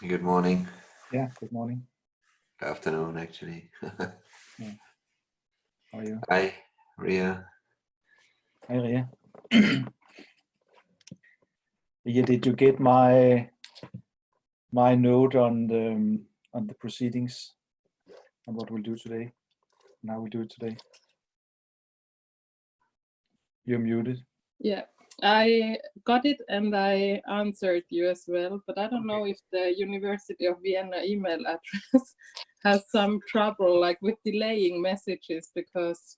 Good morning. Yeah, good morning. Good afternoon, actually. Yeah. How are you? Hi, Ria. Hi, Ria. Yeah, did you get my note on the proceedings and what we'll do today? And how we do it today? You're muted. Yeah, I got it and I answered you as well, but I don't know if the University of Vienna email address has some trouble like with delaying messages because,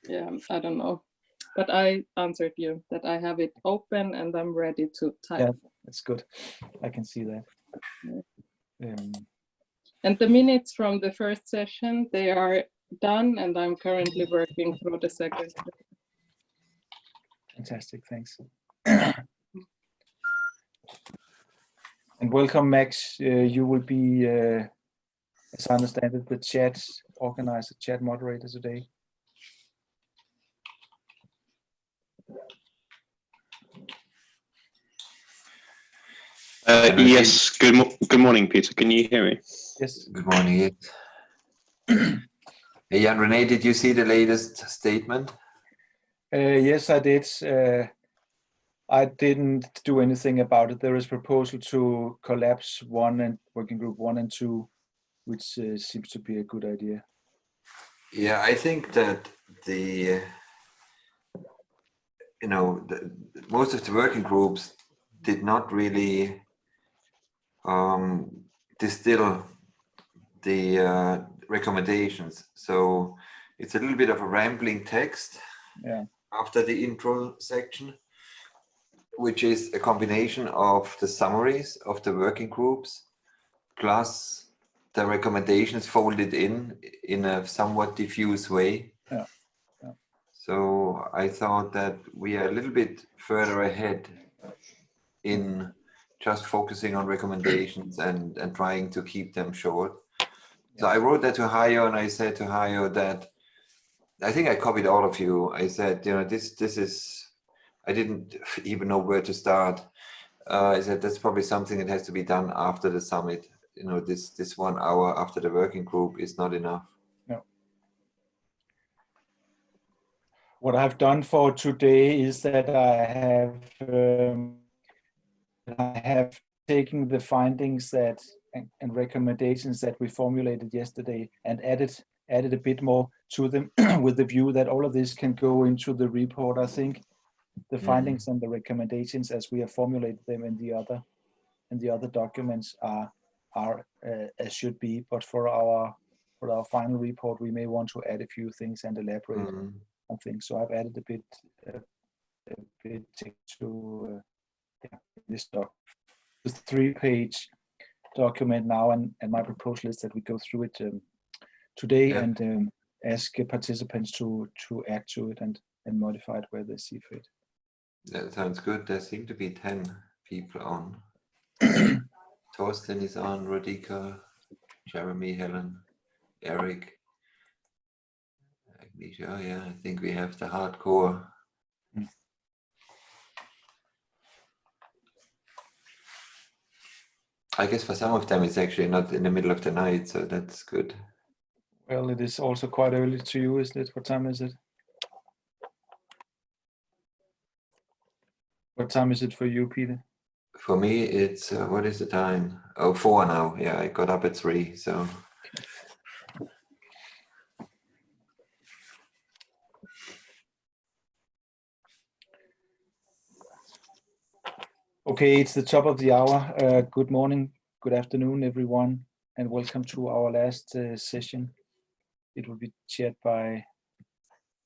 yeah, I don't know. But I answered you that I have it open and I'm ready to type. Yeah, that's good. I can see that. Yeah. And the minutes from the first session, they are done and I'm currently working through the second. Fantastic, thanks. And welcome, Max. You will be, as I understand it, the chat organizer, chat moderator today. Yes, good morning, Peter. Can you hear me? Yes. Good morning. Hey, Jan Rene, did you see the latest statement? Yes, I did. I didn't do anything about it. There is a proposal to collapse working group 1 and 2, which seems to be a good idea. Yeah, I think that most of the working groups did not really distill the recommendations. So it's a little bit of a rambling text after the intro section, which is a combination of the summaries of the working groups plus the recommendations folded in a somewhat diffuse way. Yeah. So I thought that we are a little bit further ahead in just focusing on recommendations and trying to keep them short. So I wrote that to Hayo and I said to Hayo that I think I copied all of you. I said, this is, I didn't even know where to start. I said that's probably something that has to be done after the summit. This 1 hour after the working group is not enough. No. What I've done for today is that I have taken the findings and recommendations that we formulated yesterday and added a bit more to them with the view that all of this can go into the report. I think the findings and the recommendations as we have formulated them in the other documents are as should be, but for our final report we may want to add a few things and elaborate on things. So I've added a bit to this doc. It's a 3-page document now, and my proposal is that we go through it today and ask participants to add to it and modify it where they see fit. That sounds good. There seem to be 10 people on. Torsten is on, Rodika, Jeremy, Helen, Eric, Agnisha. Oh yeah, I think we have the hardcore. I guess for some of them it's actually not in the middle of the night, so that's good. Well, it is also quite early to you, isn't it? What time is it? What time is it for you, Peter? For me, it's, what is the time? Oh, 4 now. Yeah, I got up at 3, so. Okay, it's the top of the hour. Good morning, good afternoon, everyone, and welcome to our last session. It will be chaired by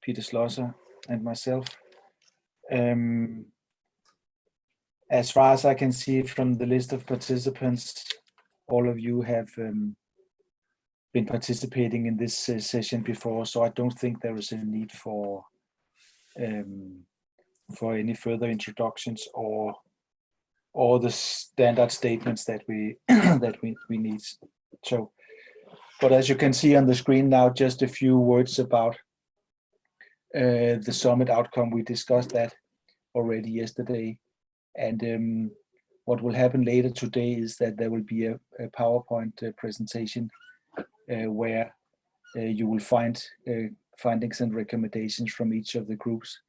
Peter Schlosser and myself. As far as I can see from the list of participants, all of you have been participating in this session before, so I don't think there is a need for any further introductions or the standard statements that we we need. So, but as you can see on the screen now, just a few words about the summit outcome. We discussed that already yesterday, and what will happen later today is that there will be a PowerPoint presentation where you will find findings and recommendations from each of the groups.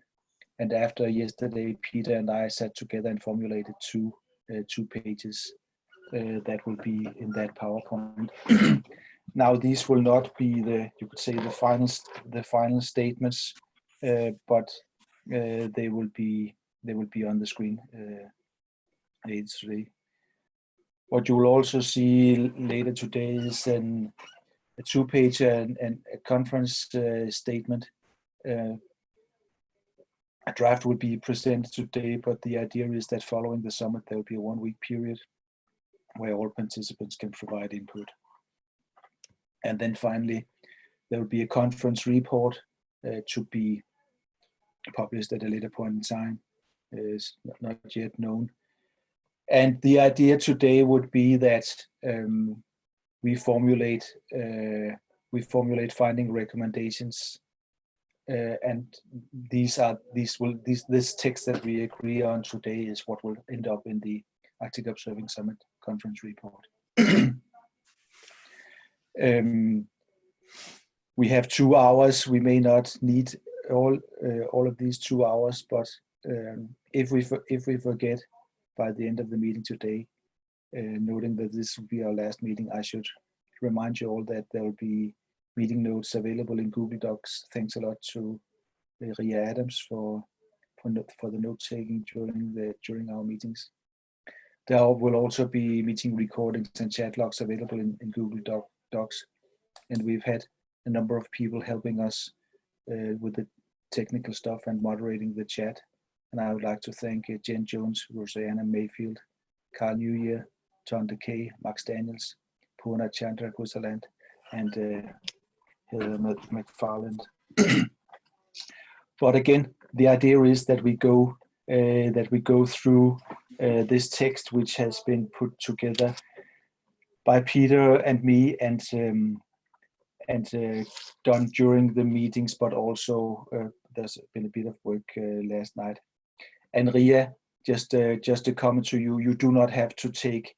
And after yesterday, Peter and I sat together and formulated two pages that will be in that PowerPoint. Now, these will not be you could say the final statements, but they will be on the screen later today. What you will also see later today is a 2-page and a conference statement. A draft will be presented today, but the idea is that following the summit, there will be a 1-week period where all participants can provide input. And then finally, there will be a conference report to be published at a later point in time. It's not yet known. And the idea today would be that we formulate finding recommendations, and this text that we agree on today is what will end up in the Arctic Observing Summit conference report. We have 2 hours. We may not need all of these 2 hours, but if we forget by the end of the meeting today, noting that this will be our last meeting, I should remind you all that there will be meeting notes available in Google Docs. Thanks a lot to Ria Adams for the note taking during our meetings. There will also be meeting recordings and chat logs available in Google Docs, and we've had a number of people helping us with the technical stuff and moderating the chat. And I would like to thank Jen Jones, Rosanna Mayfield, Carl New Year, John Decay, Max Daniels, Purna Chandra Gusaland, and Heather McFarland. But again, the idea is that we go through this text, which has been put together by Peter and me, and done during the meetings, but also there's been a bit of work last night. And Ria, just a comment to you: you do not have to take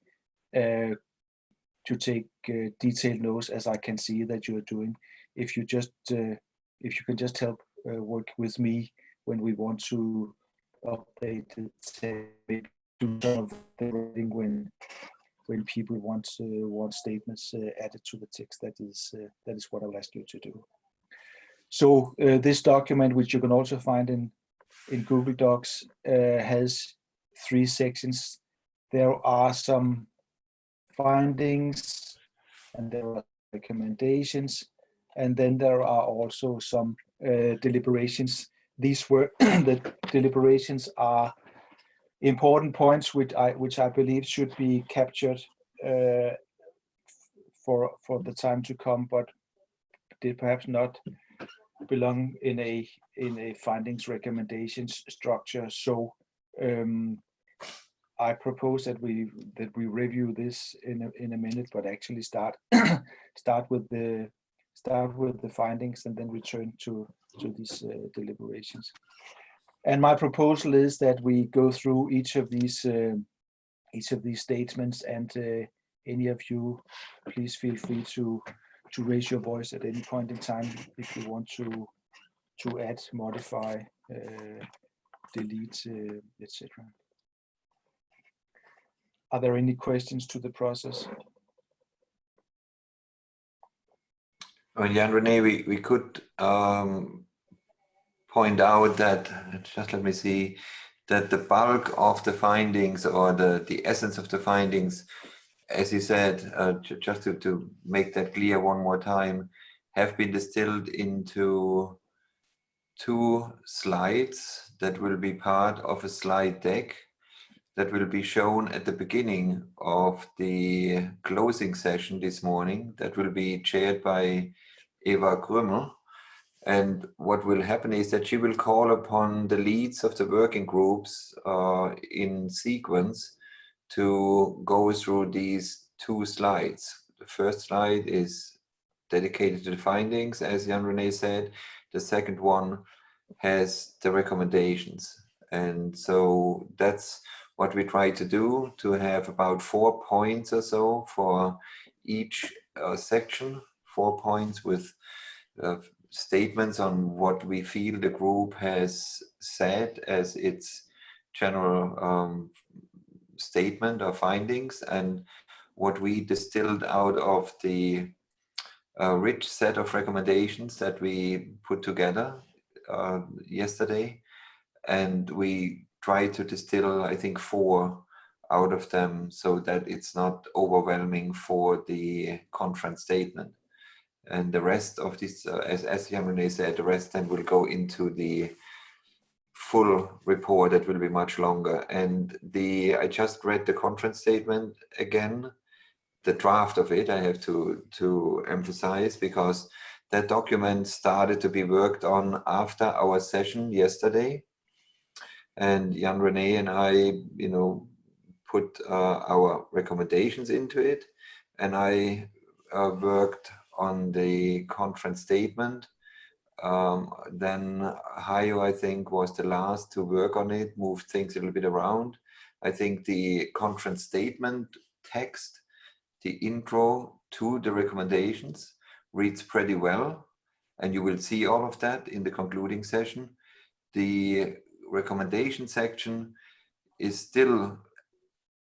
detailed notes, as I can see that you are doing. If you can just help work with me when we want to update it, do some of the writing when people want statements added to the text. That is what I'll ask you to do. So this document, which you can also find in Google Docs, has 3 sections. There are some findings, and there are recommendations, and then there are also some deliberations. These were the deliberations are important points which I believe should be captured for the time to come, but did perhaps not belong in a findings recommendations structure. So I propose that we review this in a minute, but actually start with the findings and then return to these deliberations. And my proposal is that we go through each of these statements, and any of you, please feel free to raise your voice at any point in time if you want to add, modify, delete, etc. Are there any questions to the process? Jan René, we could point out that, just let me see, that the bulk of the findings, or the essence of the findings, as you said, just to make that clear one more time, have been distilled into 2 slides that will be part of a slide deck that will be shown at the beginning of the closing session this morning, that will be chaired by Eva Krümmel. And what will happen is that she will call upon the leads of the working groups in sequence to go through these 2 slides. The first slide is dedicated to the findings, as Jan René said. The second one has the recommendations. And so that's what we try to do, to have about 4 points or so for each section, 4 points with statements on what we feel the group has said as its general statement or findings, and what we distilled out of the rich set of recommendations that we put together yesterday. And we try to distill, I think, 4 out of them so that it's not overwhelming for the conference statement. And the rest of this, as Jan-René said, the rest then will go into the full report that will be much longer. And I just read the conference statement again, the draft of it, I have to emphasize, because that document started to be worked on after our session yesterday. And Jan-René and I, put our recommendations into it. And I worked on the conference statement. Then Hayo, I think, was the last to work on it, moved things a little bit around. I think the conference statement text, the intro to the recommendations, reads pretty well. And you will see all of that in the concluding session. The recommendation section is still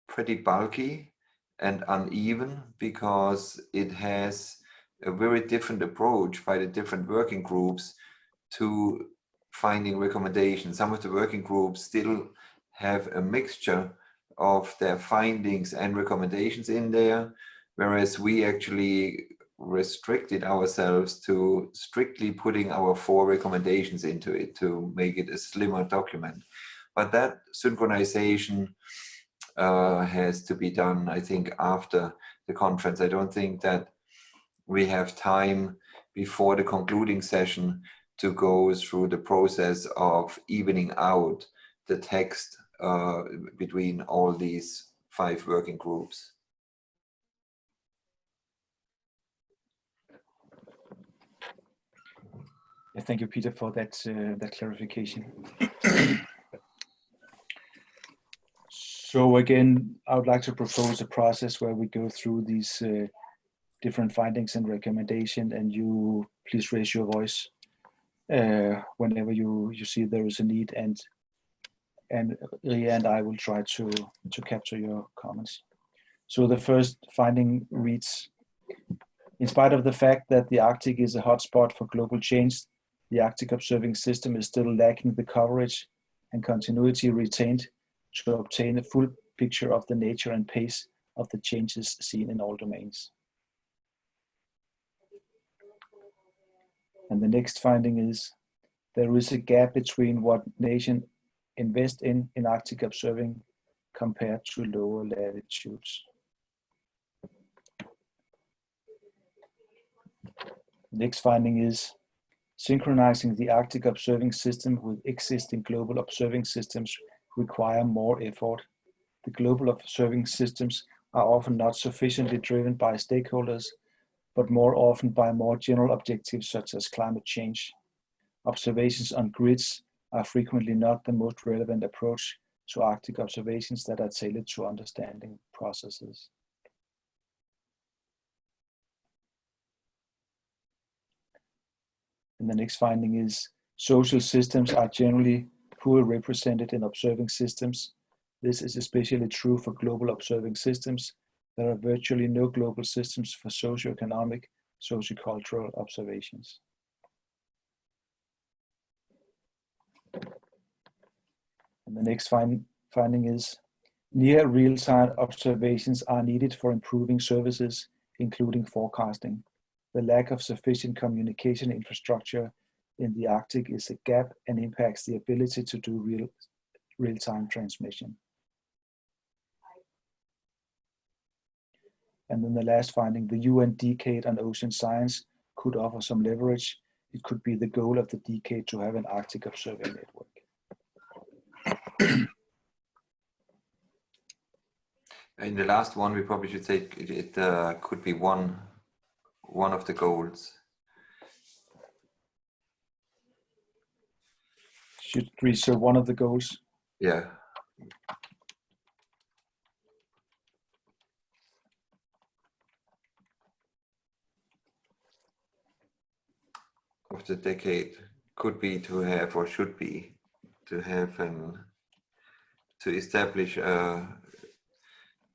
pretty bulky and uneven because it has a very different approach by the different working groups to finding recommendations. Some of the working groups still have a mixture of their findings and recommendations in there, whereas we actually restricted ourselves to strictly putting our 4 recommendations into it to make it a slimmer document. But that synchronization has to be done, I think, after the conference. I don't think that we have time before the concluding session to go through the process of evening out the text between all these 5 working groups. Thank you, Peter, for that clarification. So again, I would like to propose a process where we go through these different findings and recommendations, and you please raise your voice whenever you see there is a need, and Ria and I will try to capture your comments. So the first finding reads: in spite of the fact that the Arctic is a hotspot for global change, the Arctic observing system is still lacking the coverage and continuity retained to obtain a full picture of the nature and pace of the changes seen in all domains. And the next finding is: there is a gap between what nations invest in Arctic observing compared to lower latitudes. Next finding is: synchronizing the Arctic observing system with existing global observing systems require more effort. The global observing systems are often not sufficiently driven by stakeholders, but more often by more general objectives such as climate change. Observations on grids are frequently not the most relevant approach to Arctic observations that are tailored to understanding processes. And the next finding is: social systems are generally poorly represented in observing systems. This is especially true for global observing systems. There are virtually no global systems for socioeconomic, sociocultural observations. And the next finding is: near real-time observations are needed for improving services, including forecasting. The lack of sufficient communication infrastructure in the Arctic is a gap and impacts the ability to do real-time transmission. And then the last finding: the UN decade on ocean science could offer some leverage. It could be the goal of the decade to have an Arctic observing network. In the last one, we probably should say it could be one of the goals. Should we say one of the goals? Yeah. the decade could be to have, or should be, to have to establish an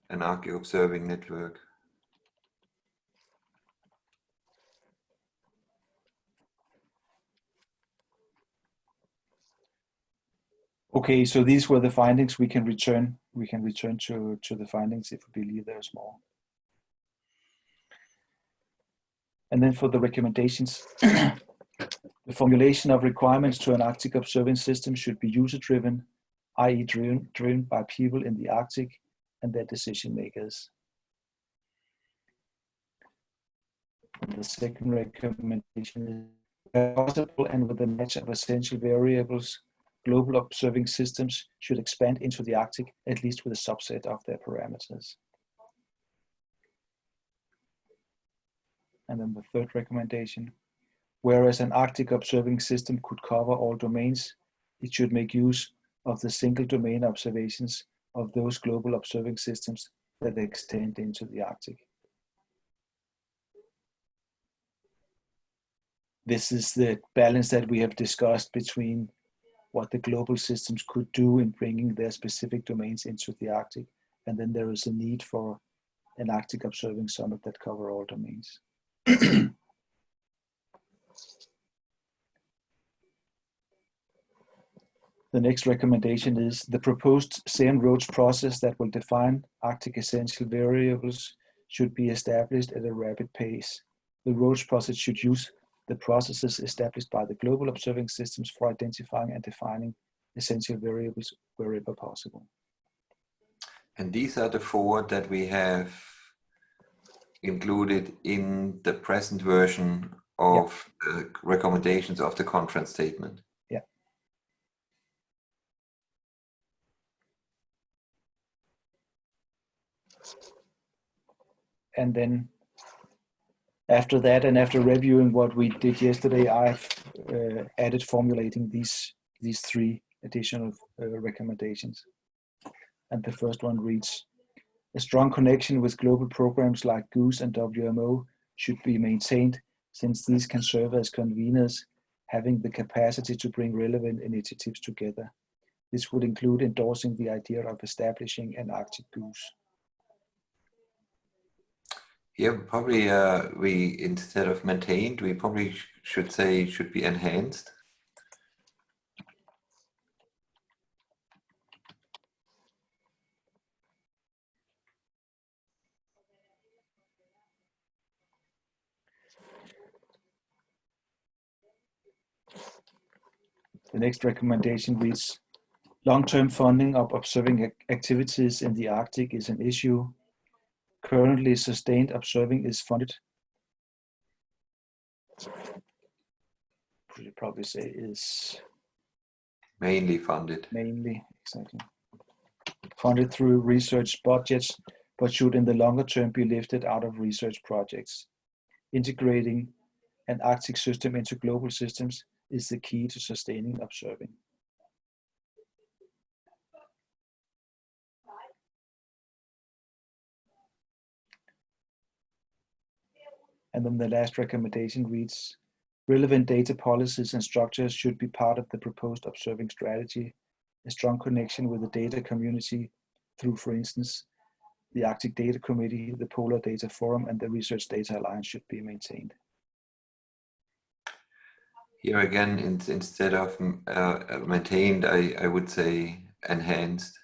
archive observing network. Okay, so these were the findings. We can return to the findings if we believe there's more. And then for the recommendations, the formulation of requirements to an Arctic observing system should be user-driven, i.e. driven by people in the Arctic and their decision makers. And the second recommendation is, where possible and with a match of essential variables, global observing systems should expand into the Arctic, at least with a subset of their parameters. And then the third recommendation, whereas an Arctic observing system could cover all domains, it should make use of the single domain observations of those global observing systems that extend into the Arctic. This is the balance that we have discussed between what the global systems could do in bringing their specific domains into the Arctic, and then there is a need for an Arctic observing summit that cover all domains. The next recommendation is the proposed SAM-ROADS process that will define Arctic essential variables should be established at a rapid pace. The ROADS process should use the processes established by the global observing systems for identifying and defining essential variables wherever possible. And these are the 4 that we have included in the present version of the recommendations of the conference statement. Yeah. And then after that, and after reviewing what we did yesterday, I've added formulating these 3 additional recommendations. And the first one reads, a strong connection with global programs like GOOS and WMO should be maintained, since these can serve as conveners, having the capacity to bring relevant initiatives together. This would include endorsing the idea of establishing an Arctic GOOS. Yeah, probably we, instead of maintained, we probably should say should be enhanced. The next recommendation reads, long-term funding of observing activities in the Arctic is an issue. Currently, sustained observing is funded. Should probably say is Mainly funded. Mainly, exactly. Funded through research budgets, but should in the longer term be lifted out of research projects. Integrating an Arctic system into global systems is the key to sustaining observing. And then the last recommendation reads, relevant data policies and structures should be part of the proposed observing strategy. A strong connection with the data community through, for instance, the Arctic Data Committee, the Polar Data Forum, and the Research Data Alliance should be maintained. Here again, instead of maintained, I would say enhanced.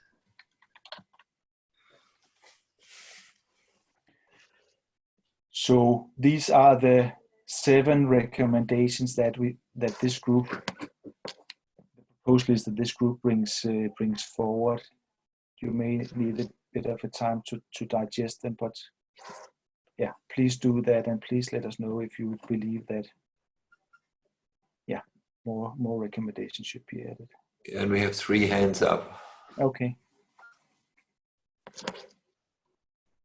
So these are the 7 recommendations that this group, the proposed list that this group brings forward. You may need a bit of a time to digest them, but yeah, please do that, and please let us know if you believe that more recommendations should be added. And we have 3 hands up. Okay.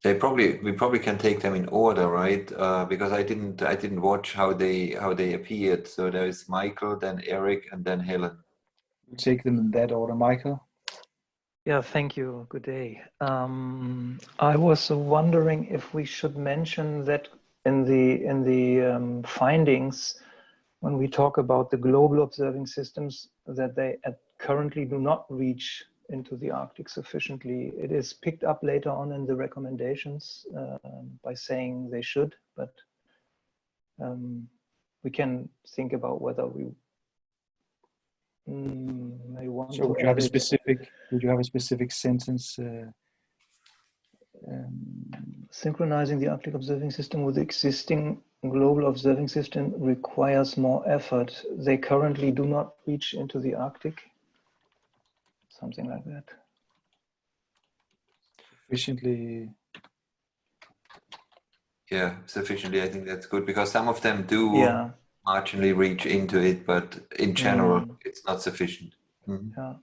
We probably can take them in order, right? Because I didn't watch how they appeared. So there is Michael, then Eric, and then Helen. We'll take them in that order. Michael. Yeah, thank you. Good day. I was wondering if we should mention that in the findings when we talk about the global observing systems, that they currently do not reach into the Arctic sufficiently. It is picked up later on in the recommendations by saying they should, but we can think about whether we may want So to would you have a add it. specific sentence? Synchronizing the Arctic observing system with the existing global observing system requires more effort. They currently do not reach into the Arctic. Something like that. Sufficiently. Yeah, sufficiently. I think that's good because some of them do marginally reach into it, but in general, it's not sufficient. Yeah.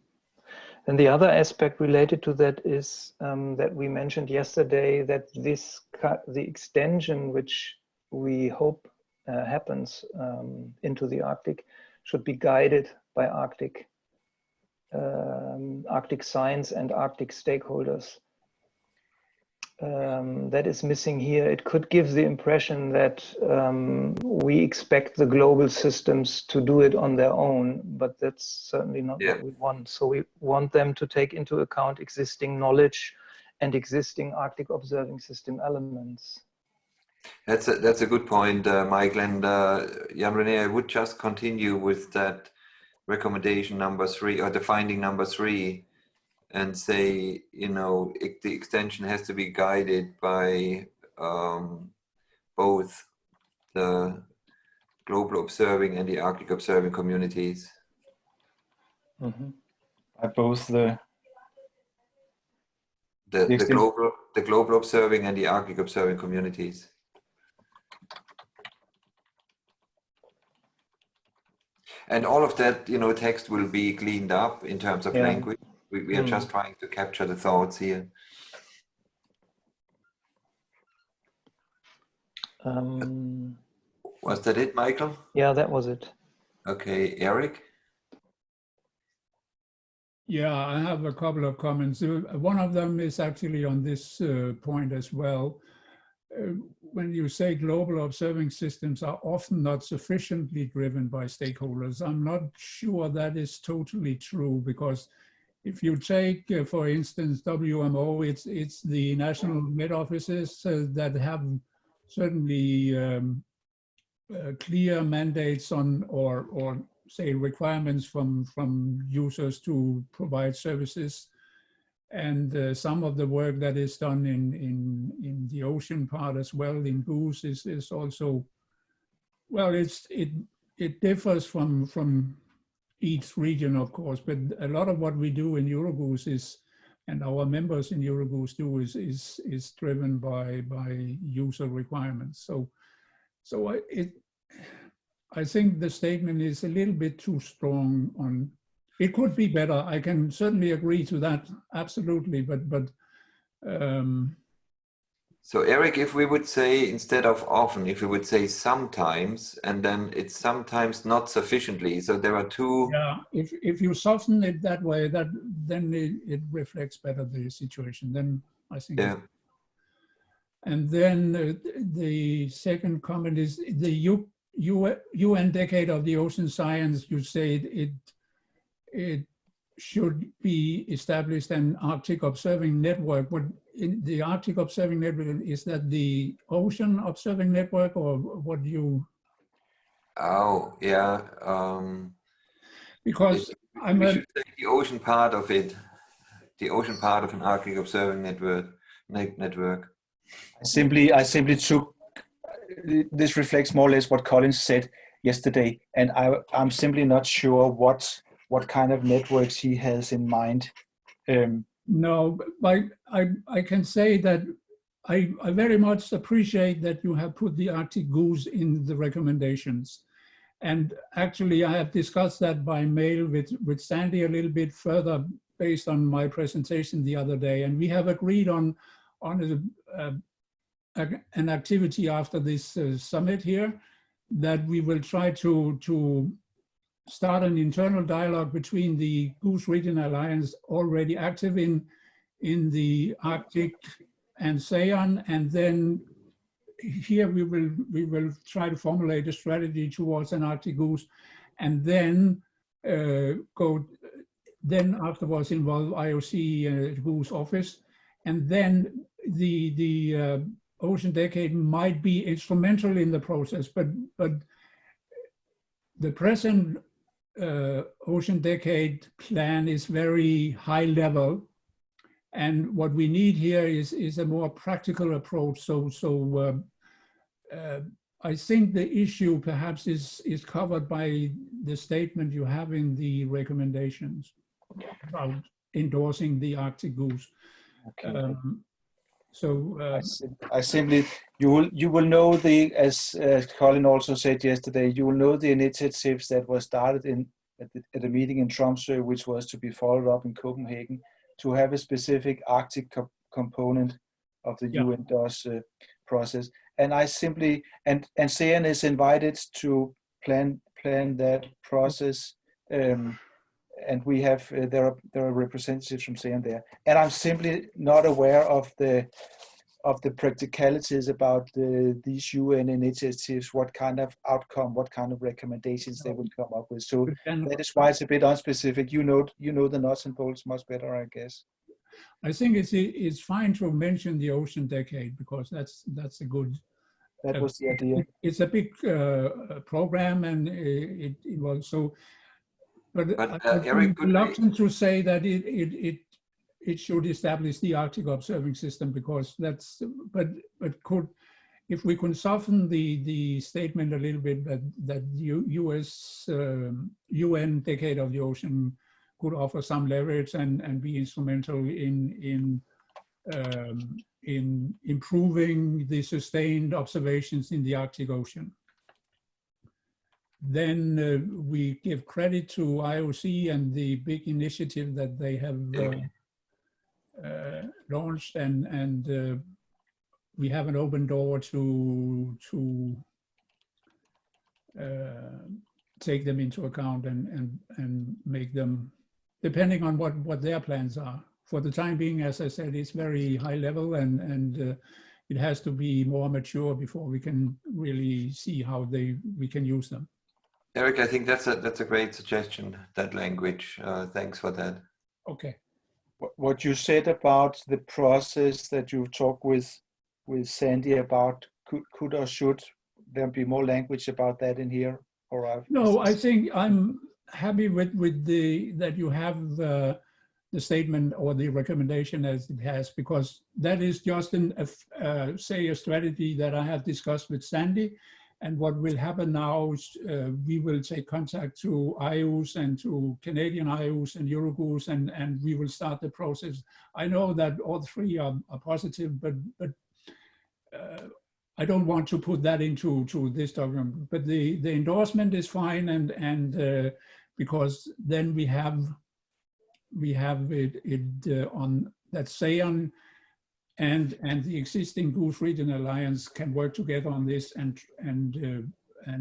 And the other aspect related to that is that we mentioned yesterday that the extension which we hope happens into the Arctic should be guided by Arctic science and Arctic stakeholders. That is missing here. It could give the impression that we expect the global systems to do it on their own, but that's certainly not what we want. So we want them to take into account existing knowledge and existing Arctic observing system elements. That's a good point, Michael. And Jan-René, I would just continue with that recommendation number 3 or the finding number 3. And say, the extension has to be guided by both the global observing and the Arctic observing communities. By both the global observing and the Arctic observing communities. And all of that, text will be cleaned up in terms of language. We are just trying to capture the thoughts here. Was that it, Michael? Yeah, that was it. Okay, Eric? Yeah, I have a couple of comments. One of them is actually on this point as well. When you say global observing systems are often not sufficiently driven by stakeholders, I'm not sure that is totally true, because if you take, for instance, WMO, it's the national Met offices that have certainly clear mandates on, or say requirements from users to provide services. And some of the work that is done in the ocean part as well, in GOOS, is also, well, it differs from each region, of course, but a lot of what we do in EuroGOOS is, and our members in EuroGOOS do, is driven by user requirements. So I think the statement is a little bit too strong on. It could be better. I can certainly agree to that, absolutely. But so Eric, if we would say instead of often, if we would say sometimes, and then it's sometimes not sufficiently. So there are two. Yeah, if you soften it that way, then it reflects better the situation. Then I think. Yeah. And then the second comment is the UN Decade of the Ocean Science. You say it should be established an Arctic Observing Network. What in the Arctic Observing Network, is that the Ocean Observing Network, or what do you? Oh, yeah. Because we should take the ocean part of it, the ocean part of an Arctic Observing Network. I simply took, this reflects more or less what Colin said yesterday, and I'm simply not sure what kind of networks he has in mind. No, but I can say that I very much appreciate that you have put the Arctic GOOS in the recommendations. And actually, I have discussed that by mail with Sandy a little bit further based on my presentation the other day. And we have agreed on an activity after this summit here, that we will try to start an internal dialogue between the GOOS Regional Alliance, already active in the Arctic and SAON, and then here we will try to formulate a strategy towards an Arctic goose, and then then afterwards involve IOC goose office, and then the Ocean Decade might be instrumental in the process, but the present Ocean Decade plan is very high level, and what we need here is a more practical approach. So I think the issue perhaps is covered by the statement you have in the recommendations about endorsing the Arctic goose. Okay. So I simply, you will know the, as Colin also said yesterday, you will know the initiatives that were started at the meeting in Tromsø, which was to be followed up in Copenhagen, to have a specific Arctic component of the UN DOS process. And I simply, and CN is invited to plan that process. And we have, there are representatives from CN there. And I'm simply not aware of the practicalities about these UN initiatives, what kind of outcome, what kind of recommendations they will come up with. So that is why it's a bit unspecific. You know the nuts and bolts much better, I guess. I think it's fine to mention the Ocean Decade, because that's a good. That was the idea. It's a big program, and it was so. But I'm reluctant to say that it should establish the Arctic observing system, because that's. But could, if we could soften the statement a little bit, that US UN Decade of the Ocean could offer some leverage and be instrumental in improving the sustained observations in the Arctic Ocean. Then we give credit to IOC and the big initiative that they have launched, and we have an open door to take them into account and make them, depending on what their plans are. For the time being, as I said, it's very high level, and it has to be more mature before we can really see how we can use them. Eric, I think that's a great suggestion, that language. Thanks for that. Okay. What you said about the process that you talked with Sandy about, could or should there be more language about that in here? Or no, I think I'm happy with that you have the statement or the recommendation as it has, because that is just say a strategy that I have discussed with Sandy. And what will happen now is we will take contact to IOS and to Canadian IOS and Eurogoose, and we will start the process. I know that all three are positive, but I don't want to put that into this document. But the endorsement is fine, and because then we have it on that SAON and the existing Goose Region Alliance can work together on this and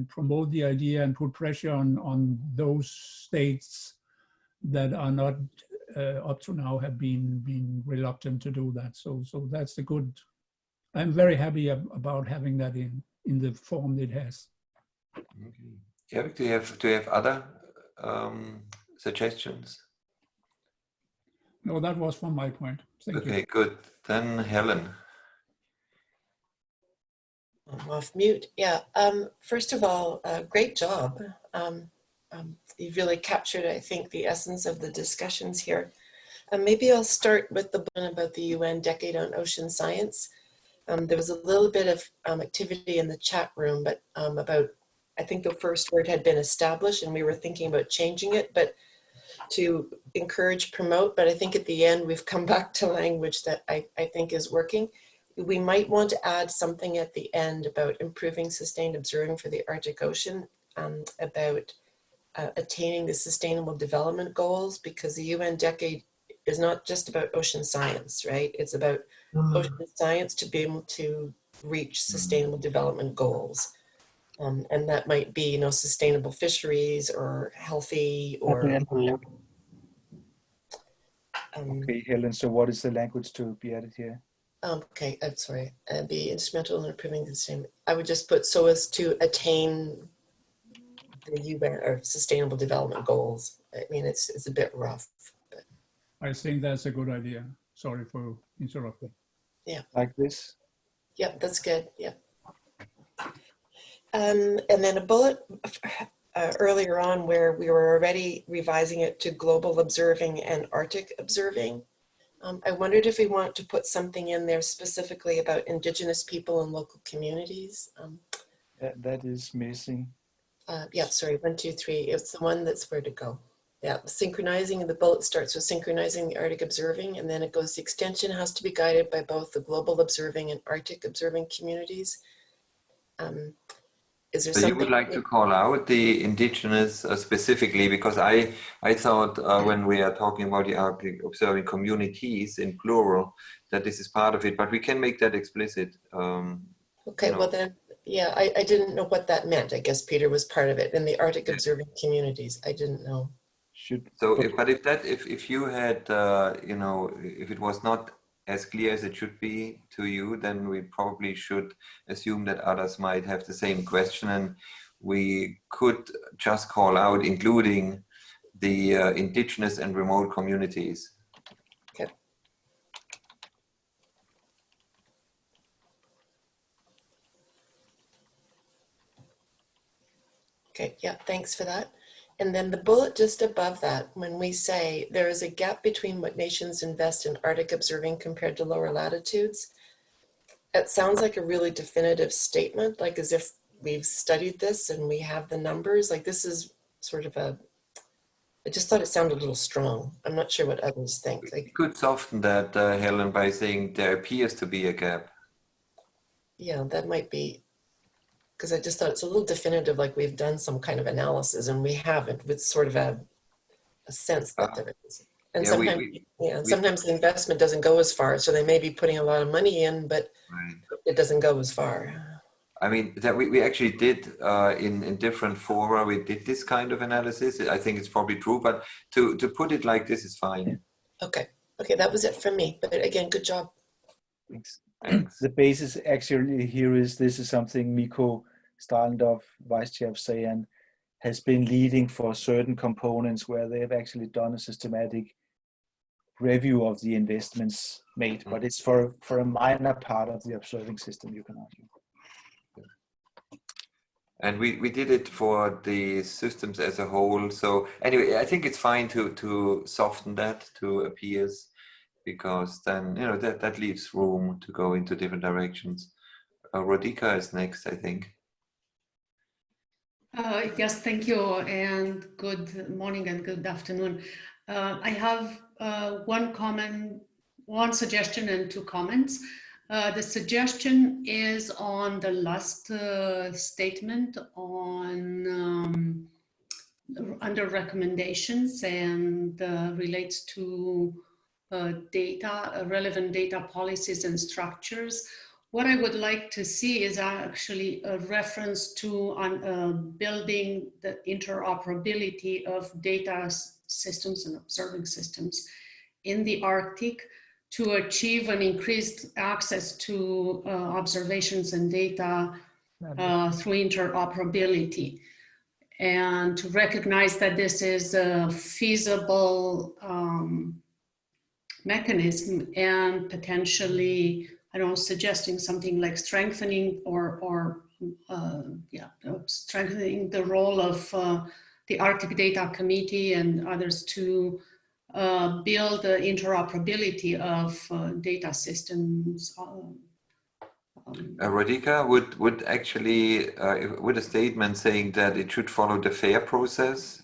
promote the idea and put pressure on those states that are not up to now have been reluctant to do that. So that's a good. I'm very happy about having that in the form it has. Okay. Eric, do you have other suggestions? No, that was from my point. Thank you. Okay, good. Then Helen. I'm off mute. Yeah. First of all, great job. You've really captured, I think, the essence of the discussions here. Maybe I'll start with the one about the UN Decade on Ocean Science. There was a little bit of activity in the chat room, but about, I think the first word had been established, and we were thinking about changing it, but to encourage, promote, but I think at the end we've come back to language that I think is working. We might want to add something at the end about improving sustained observing for the Arctic Ocean, about attaining the Sustainable Development Goals, because the UN Decade is not just about ocean science, right? It's about ocean science to be able to reach Sustainable Development Goals. And that might be, you know, sustainable fisheries or healthy or. Okay, Helen, so what is the language to be added here? Okay, I'm sorry. Be instrumental in improving the same. I would just put so as to attain the UN or Sustainable Development Goals. I mean, it's a bit rough. But. I think that's a good idea. Sorry for interrupting. Yeah. Like this? Yeah, that's good. Yeah. And then a bullet earlier on where we were already revising it to global observing and Arctic observing. I wondered if we want to put something in there specifically about Indigenous people and local communities. That is missing. Yeah, sorry, 1, 2, 3. It's the one that's where to go. Yeah, synchronizing, the bullet starts with synchronizing the Arctic observing, and then it goes, the extension has to be guided by both the global observing and Arctic observing communities. Is there so something you would like to call out the indigenous specifically, because I thought when we are talking about the Arctic observing communities in plural, that this is part of it, but we can make that explicit. Okay, well then, yeah, I didn't know what that meant. I guess Peter was part of it in the Arctic observing communities. I didn't know. If you had, if it was not as clear as it should be to you, then we probably should assume that others might have the same question, and we could just call out including the indigenous and remote communities. Okay. Okay, yeah, thanks for that. And then the bullet just above that, when we say there is a gap between what nations invest in Arctic observing compared to lower latitudes, it sounds like a really definitive statement, like as if we've studied this and we have the numbers. Like this is sort of I just thought it sounded a little strong. I'm not sure what others think. Like, you could soften that, Helen, by saying there appears to be a gap. Yeah, that might be, because I just thought it's a little definitive, like we've done some kind of analysis and we haven't, with sort of a sense that there is. And yeah, sometimes, sometimes the investment doesn't go as far, so they may be putting a lot of money in, but it doesn't go as far. I mean, that we actually did in different fora, we did this kind of analysis. I think it's probably true, but to put it like this is fine. Okay, that was it from me. But again, good job. Thanks. Thanks. The basis actually here is, this is something Mikko Starlendorf, Vice Chair of SAEN, has been leading for certain components where they've actually done a systematic review of the investments made, but it's for a minor part of the observing system, you can argue. And we did it for the systems as a whole. So anyway, I think it's fine to soften that to appears, because then, that leaves room to go into different directions. Radhika is next, I think. Yes, thank you, and good morning and good afternoon. I have one comment, one suggestion and 2 comments. The suggestion is on the last statement on under recommendations, and relates to data, relevant data policies and structures. What I would like to see is actually a reference to building the interoperability of data systems and observing systems in the Arctic to achieve an increased access to observations and data through interoperability, and to recognize that this is a feasible mechanism, and potentially, I don't know, suggesting something like strengthening strengthening the role of the Arctic Data Committee and others to build the interoperability of data systems. Radhika, would actually, would a statement saying that it should follow the FAIR process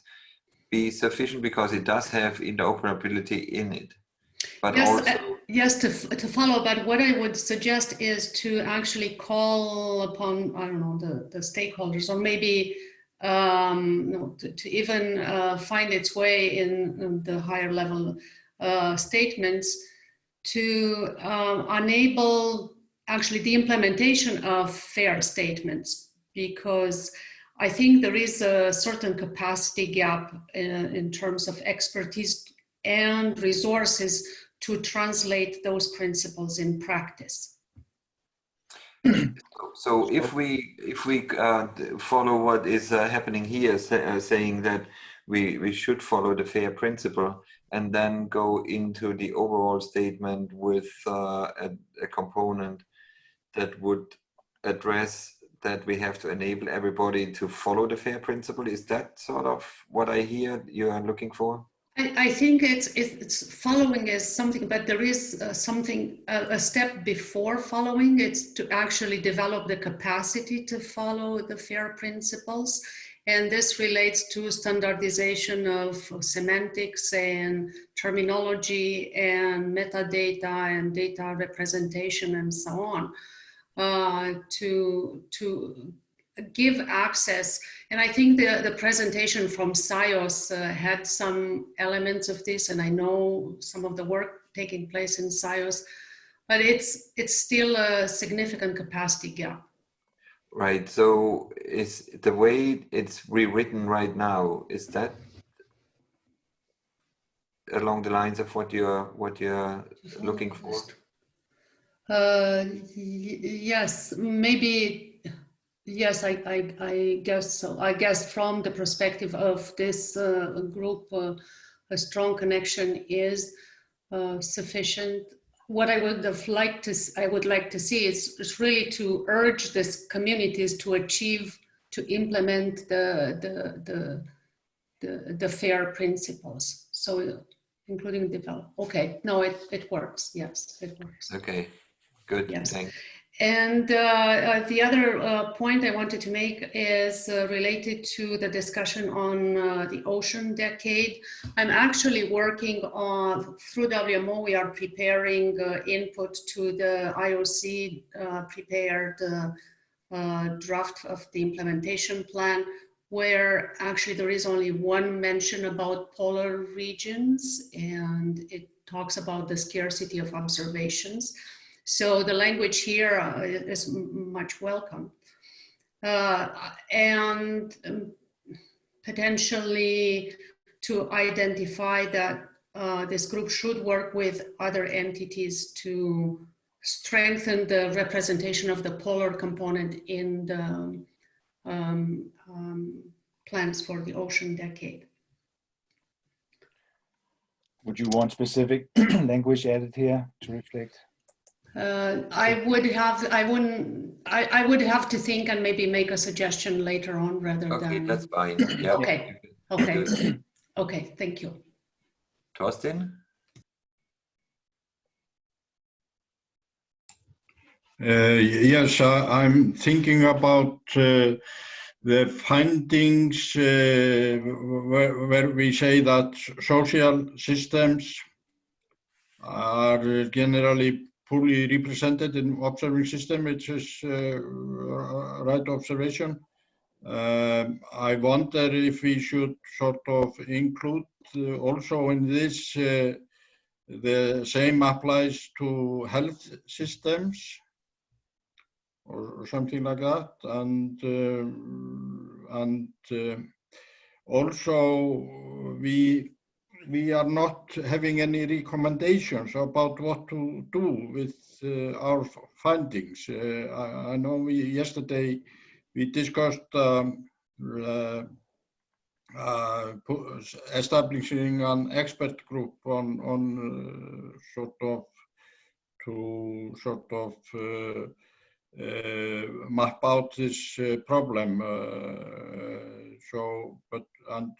be sufficient, because it does have interoperability in it? But yes, also, yes, to follow, but what I would suggest is to actually call upon, I don't know, the stakeholders, or maybe to even find its way in the higher level statements to enable actually the implementation of FAIR statements, because I think there is a certain capacity gap in terms of expertise and resources to translate those principles in practice. So if we follow what is happening here, saying that we should follow the FAIR principle, and then go into the overall statement with a component that would address that we have to enable everybody to follow the FAIR principle, is that sort of what I hear you are looking for? I think it's following is something, but there is something, a step before following. It's to actually develop the capacity to follow the FAIR principles. And this relates to standardization of semantics and terminology and metadata and data representation and so on, to give access. And I think the presentation from SIOS had some elements of this, and I know some of the work taking place in SIOS, but it's still a significant capacity gap. Right, so is the way it's rewritten right now, is that along the lines of what you're looking for? Yes, maybe. Yes, I guess so. I guess from the perspective of this group, a strong connection is sufficient. What I would like to see is really to urge these communities to achieve, to implement the FAIR principles. So including develop. Okay, no, it works. Yes, it works. Okay, good. Yes. Thanks. And the other point I wanted to make is related to the discussion on the ocean decade. I'm actually working on, through WMO, we are preparing input to the IOC prepared draft of the implementation plan, where actually there is only one mention about polar regions, and it talks about the scarcity of observations. So the language here is much welcome. And potentially to identify that this group should work with other entities to strengthen the representation of the polar component in the plans for the ocean decade. Would you want specific language added here to reflect? I would have to think and maybe make a suggestion later on rather than. Okay, that's fine. Yeah. Okay, okay, okay, thank you. Torsten? Yes, I'm thinking about the findings where we say that social systems are generally poorly represented in observing system, which is right observation. I wonder if we should sort of include also in this the same applies to health systems or something like that, and also we are not having any recommendations about what to do with our findings. I know yesterday we discussed establishing an expert group on map out this problem. And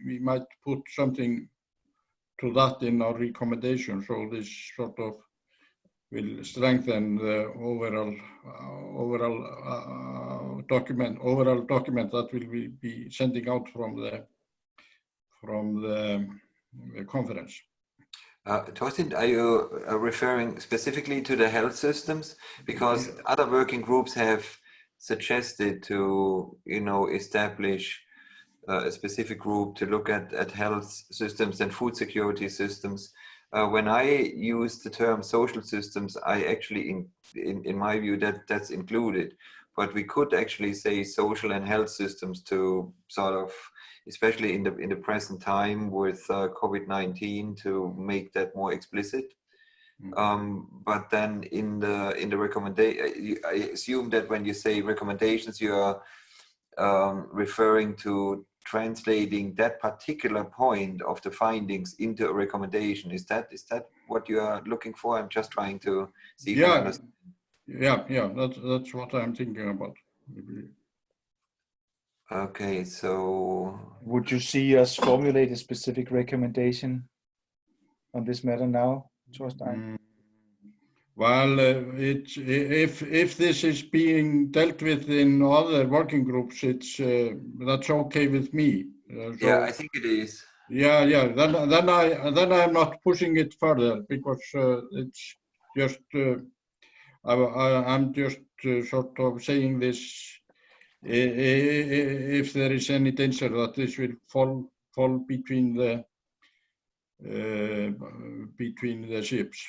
we might put something to that in our recommendation. So this sort of will strengthen the overall document that will be sending out from the conference. Torsten, are you referring specifically to the health systems? Because other working groups have suggested to, establish a specific group to look at health systems and food security systems. When I use the term social systems, I actually, in my view, that's included. But we could actually say social and health systems to sort of especially in the present time with COVID-19, to make that more explicit. But then in the recommendation, I assume that when you say recommendations, you are referring to translating that particular point of the findings into a recommendation. Is that what you are looking for? I'm just trying to see if I understand. Yeah. That's what I'm thinking about. Okay, so would you see us formulate a specific recommendation on this matter now, Thorstein? Well, if this is being dealt with in other working groups, that's okay with me. Yeah, I think it is. Yeah. Then I'm not pushing it further, because it's just I'm just sort of saying this. If there is any danger that this will fall between the ships.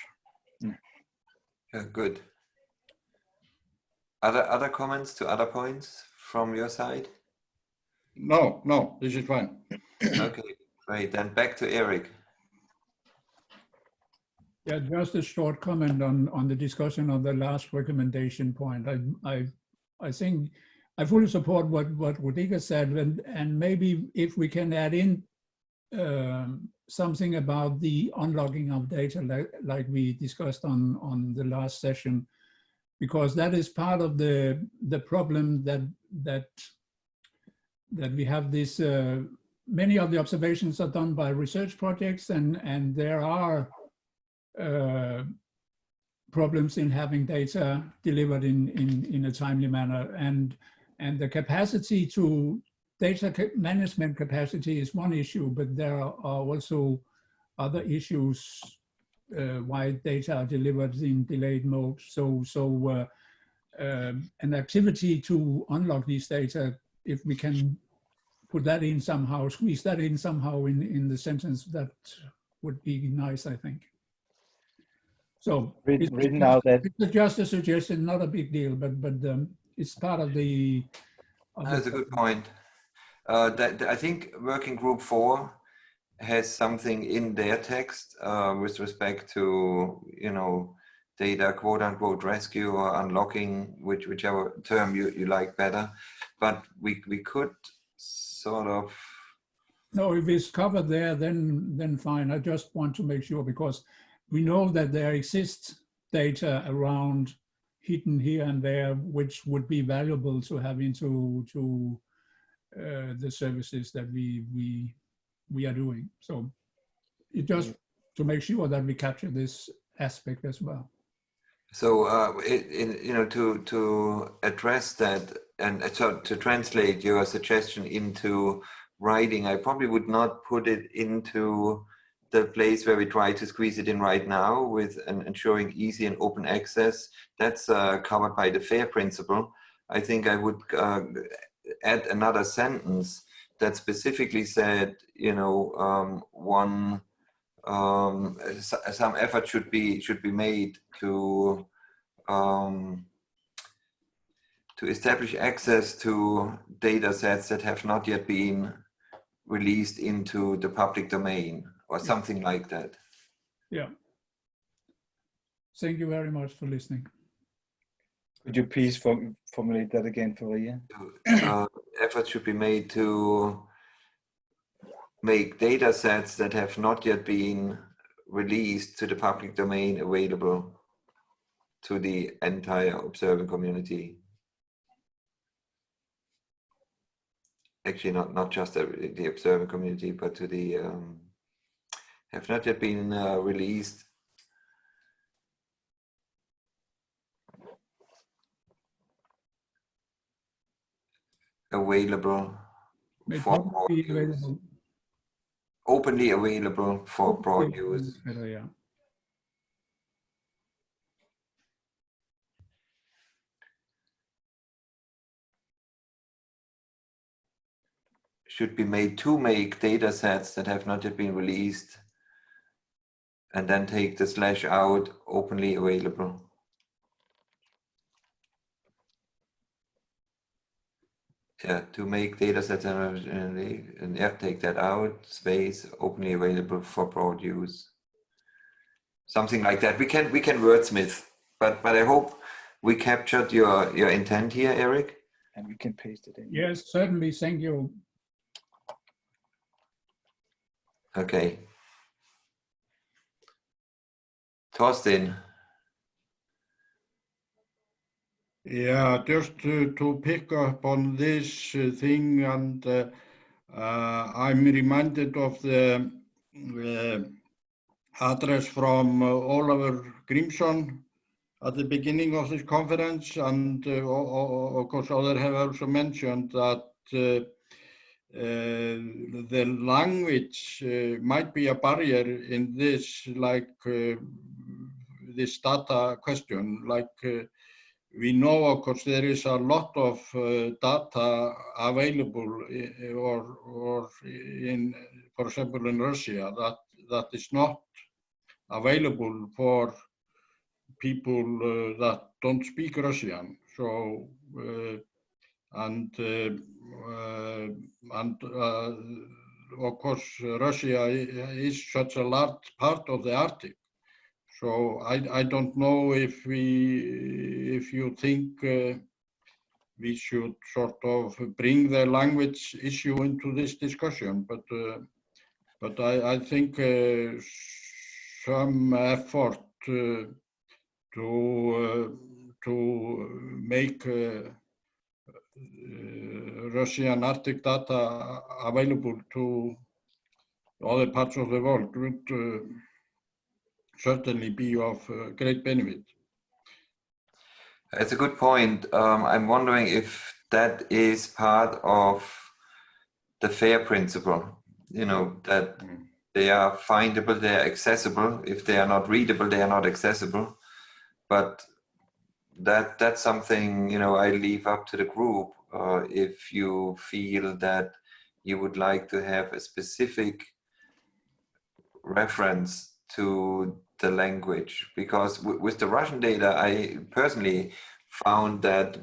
Yeah, good. Other comments to other points from your side? No, this is fine. Okay, great. Then back to Eric. Yeah, just a short comment on the discussion of the last recommendation point. I think I fully support what Rudika said, and maybe if we can add in something about the unlocking of data, like we discussed on the last session, because that is part of the problem that we have this. Many of the observations are done by research projects, and there are problems in having data delivered in a timely manner, and the capacity to data management capacity is one issue, but there are also other issues why data are delivered in delayed mode. So an activity to unlock these data, if we can put that in somehow, squeeze that in somehow in the sentence, that would be nice, I think. So written out that it's just a suggestion, not a big deal, but it's part of the. That's a good point. I think Working Group 4 has something in their text with respect to, data quote unquote rescue or unlocking, whichever term you like better. But we could sort of. No, if it's covered there, then fine. I just want to make sure, because we know that there exists data around hidden here and there, which would be valuable to have into the services that we are doing. So it just to make sure that we capture this aspect as well. So to address that and to translate your suggestion into writing, I probably would not put it into the place where we try to squeeze it in right now with ensuring easy and open access. That's covered by the FAIR principle. I think I would add another sentence that specifically said, some effort should be made to establish access to data sets that have not yet been released into the public domain, or something like that. Yeah. Thank you very much for listening. Could you please formulate that again, Faria? Effort should be made to make data sets that have not yet been released to the public domain available to the entire observing community. Actually, not just the observing community, but to the have not yet been released. Available for broad use. Openly available for broad use. Yeah. Should be made to make data sets that have not yet been released, and then take the slash out, openly available. Yeah, to make data sets and yeah, take that out, space, openly available for broad use. Something like that. We can wordsmith, but I hope we captured your intent here, Eric. And we can paste it in. Yes, certainly. Thank you. Okay. Thorsten. Yeah, just to pick up on this thing, and I'm reminded of the address from Ólafur Grímsson at the beginning of this conference, and of course others have also mentioned that the language might be a barrier in this, like this data question. Like we know, of course, there is a lot of data available, or in, for example, in Russia, that is not available for people that don't speak Russian. So, and of course, Russia is such a large part of the Arctic. So I don't know if you think we should sort of bring the language issue into this discussion, but I think some effort to make Russian Arctic data available to other parts of the world would certainly be of great benefit. It's a good point. I'm wondering if that is part of the FAIR principle, you know, that they are findable, they are accessible. If they are not readable, they are not accessible. But that's something, you know, I leave up to the group. If you feel that you would like to have a specific reference to the language, because with the Russian data, I personally found that,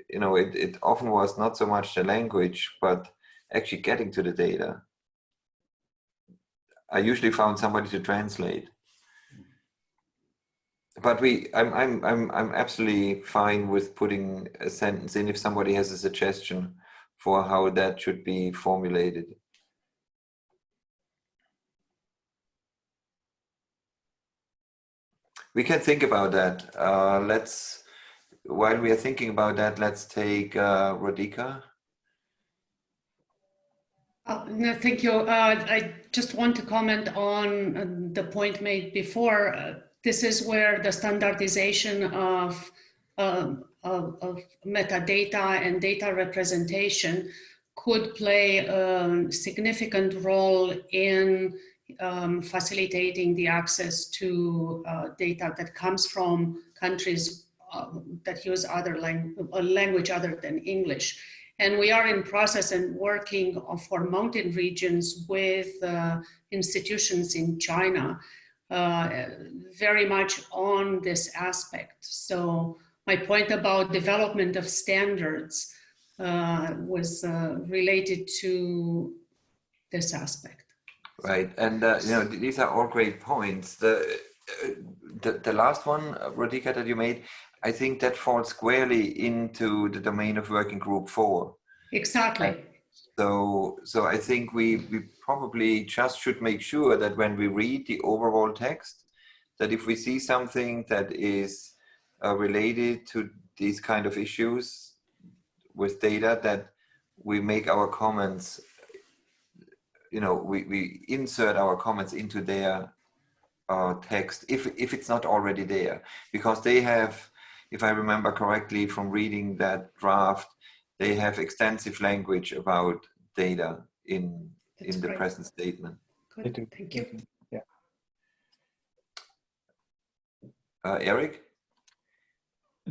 you know, it often was not so much the language, but actually getting to the data. I usually found somebody to translate. But I'm absolutely fine with putting a sentence in if somebody has a suggestion for how that should be formulated. We can think about that. While we are thinking about that, let's take Radhika. No, thank you. I just want to comment on the point made before. This is where the standardization of metadata and data representation could play a significant role in facilitating the access to data that comes from countries that use other language other than English. And we are in process and working for mountain regions with institutions in China, very much on this aspect. So my point about development of standards was related to this aspect. Right, and you know, these are all great points. The last one, Radhika, that you made, I think that falls squarely into the domain of Working Group 4. Exactly. So I think we probably just should make sure that when we read the overall text, that if we see something that is related to these kind of issues with data, that we make our comments, you know, we insert our comments into their text if it's not already there, because they have, if I remember correctly from reading that draft, they have extensive language about data in the present statement. Good. Thank you. Yeah. Eric?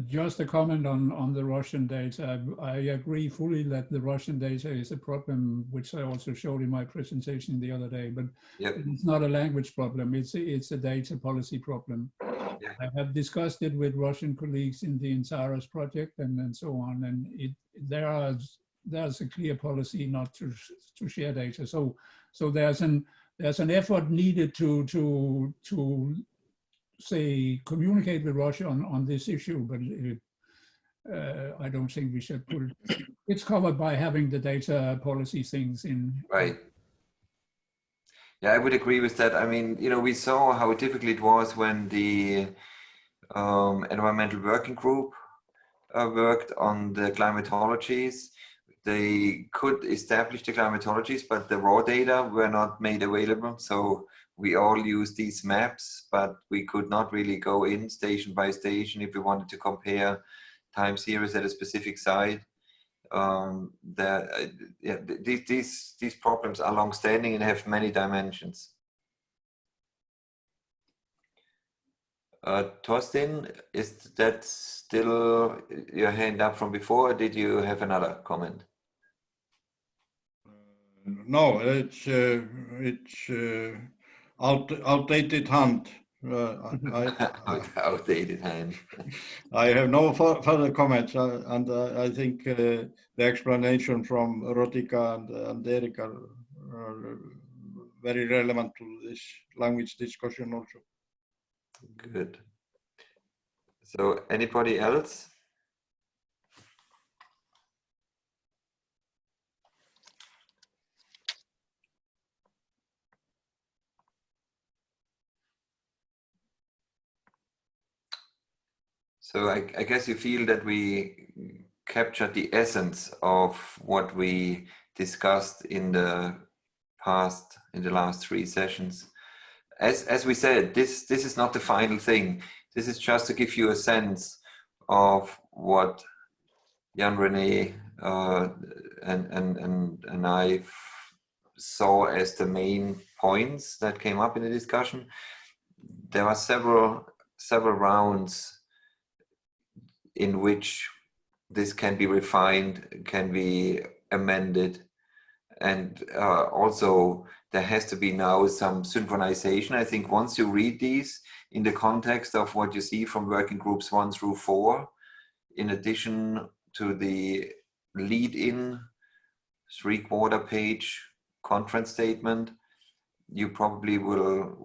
Just a comment on the Russian data. I agree fully that the Russian data is a problem, which I also showed in my presentation the other day, but it's not a language problem. It's a data policy problem. Yeah. I have discussed it with Russian colleagues in the Insaras project and so on, and there are there's a clear policy not to share data. So there's an effort needed to say communicate with Russia on this issue, but I don't think we should put it. It's covered by having the data policy things in. Right. Yeah, I would agree with that. I mean, you know, we saw how difficult it was when the environmental working group worked on the climatologies. They could establish the climatologies, but the raw data were not made available. So we all used these maps, but we could not really go in station by station if we wanted to compare time series at a specific site. These problems are long-standing and have many dimensions. Torsten, is that still your hand up from before, or did you have another comment? No, it's outdated hand. Outdated hand. I have no further comments, and I think the explanation from Rodika and Erik are very relevant to this language discussion also. Good. So anybody else? So I guess you feel that we captured the essence of what we discussed in the past, in the last 3 sessions. As we said, this is not the final thing. This is just to give you a sense of what Jan René and I saw as the main points that came up in the discussion. There are several rounds in which this can be refined, can be amended, and also there has to be now some synchronization. I think once you read these in the context of what you see from working groups 1 through 4, in addition to the lead-in 3/4 page conference statement, you probably will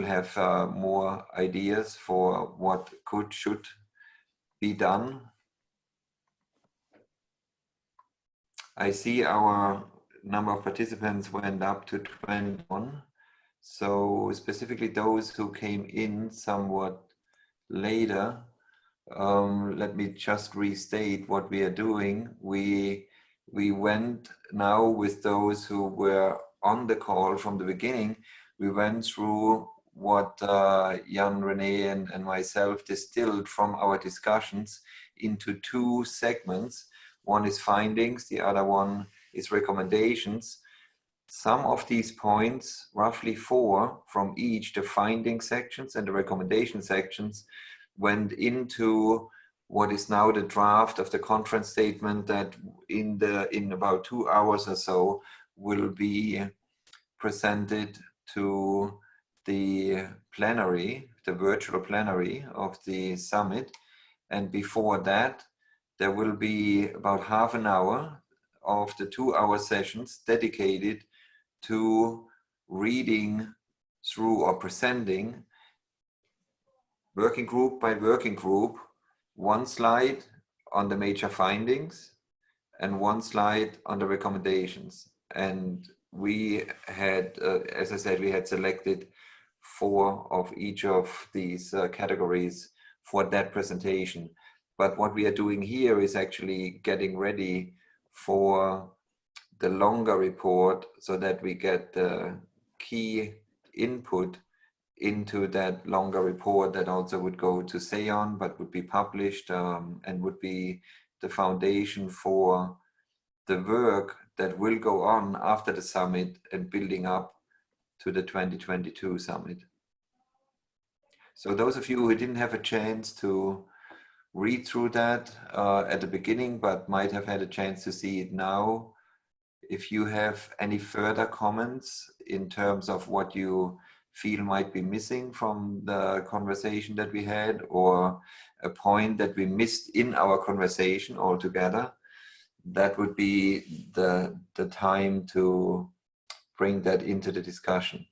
have more ideas for what should be done. I see our number of participants went up to 21. So specifically those who came in somewhat later, let me just restate what we are doing. We went now with those who were on the call from the beginning. We went through what Jan René and myself distilled from our discussions into 2 segments. One is findings, the other one is recommendations. Some of these points, roughly 4 from each, the finding sections and the recommendation sections, went into what is now the draft of the conference statement that in about 2 hours or so will be presented to the plenary, the virtual plenary of the summit. And before that, there will be about half an hour of the 2-hour sessions dedicated to reading through or presenting working group by working group, 1 slide on the major findings and 1 slide on the recommendations. And we had, as I said, we had selected 4 of each of these categories for that presentation. But what we are doing here is actually getting ready for the longer report so that we get the key input into that longer report that also would go to SEON, but would be published and would be the foundation for the work that will go on after the summit and building up to the 2022 summit. So those of you who didn't have a chance to read through that at the beginning, but might have had a chance to see it now, if you have any further comments in terms of what you feel might be missing from the conversation that we had, or a point that we missed in our conversation altogether, that would be the time to bring that into the discussion.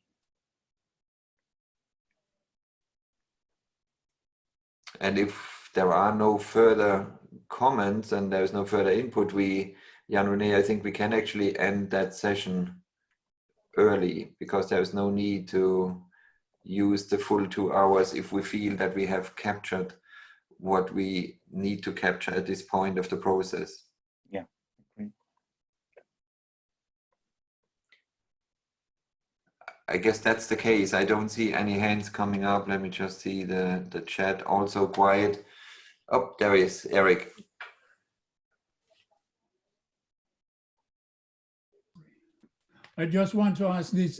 And if there are no further comments and there's no further input, Jan René, I think we can actually end that session early, because there's no need to use the full 2 hours if we feel that we have captured what we need to capture at this point of the process. Yeah. Okay. I guess that's the case. I don't see any hands coming up. Let me just see the chat also quiet. Oh, there is Eric. I just want to ask this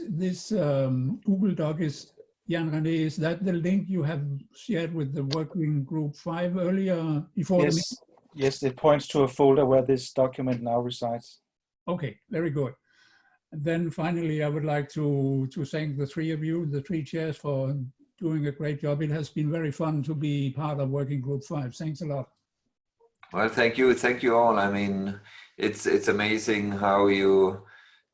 Google Doc is, Jan René, is that the link you have shared with the working group 5 earlier before the meeting? Yes, it points to a folder where this document now resides. Okay, very good. And then finally, I would like to thank the 3 of you, the 3 chairs, for doing a great job. It has been very fun to be part of working group 5. Thanks a lot. Well, thank you all. I mean, it's amazing how you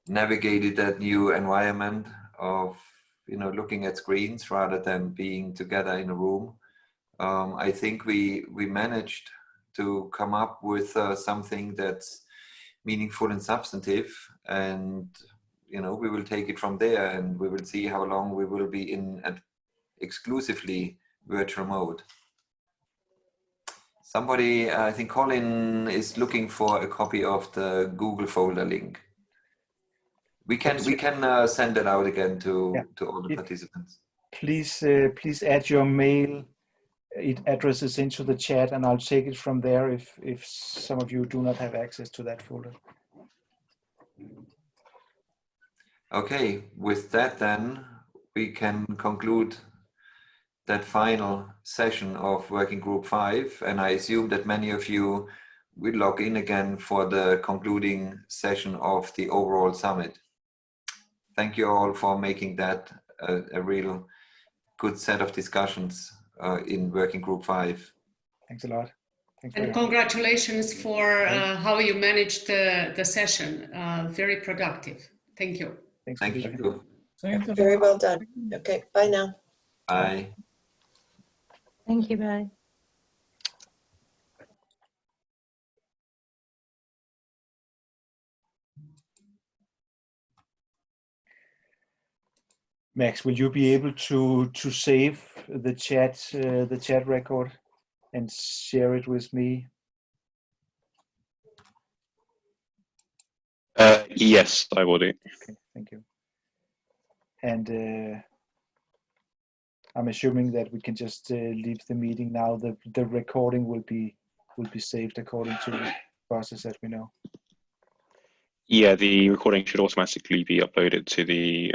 navigated that new environment of, you know, looking at screens rather than being together in a room. I think we managed to come up with something that's meaningful and substantive, and you know, we will take it from there, and we will see how long we will be in an exclusively virtual mode. Somebody, I think Colin is looking for a copy of the Google folder link. We can send it out again to all the participants. Please add your mail addresses into the chat, and I'll take it from there if some of you do not have access to that folder. Okay, with that then we can conclude that final session of Working Group 5, and I assume that many of you will log in again for the concluding session of the overall summit. Thank you all for making that a real good set of discussions in Working Group 5. Thanks a lot. Thanks and congratulations for how you managed the session. Very productive. Thank you. Thanks. Thank you. Very well done. Okay, bye now. Bye. Thank you, bye. Max, will you be able to save the chat record and share it with me? Yes, I will do. Okay, thank you. And I'm assuming that we can just leave the meeting now. The recording will be saved according to the process that we know. Yeah, the recording should automatically be uploaded to the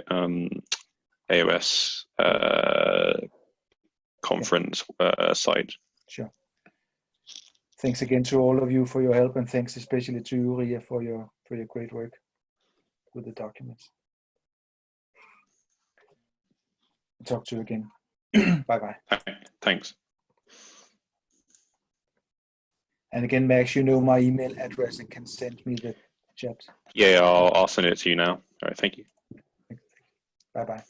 AOS conference site. Sure. Thanks again to all of you for your help, and thanks especially to you, Ria, for your great work with the documents. Talk to you again. Bye-bye. Thanks. And again, Max, you know my email address and can send me the chat. Yeah, I'll send it to you now. All right, thank you. Bye-bye.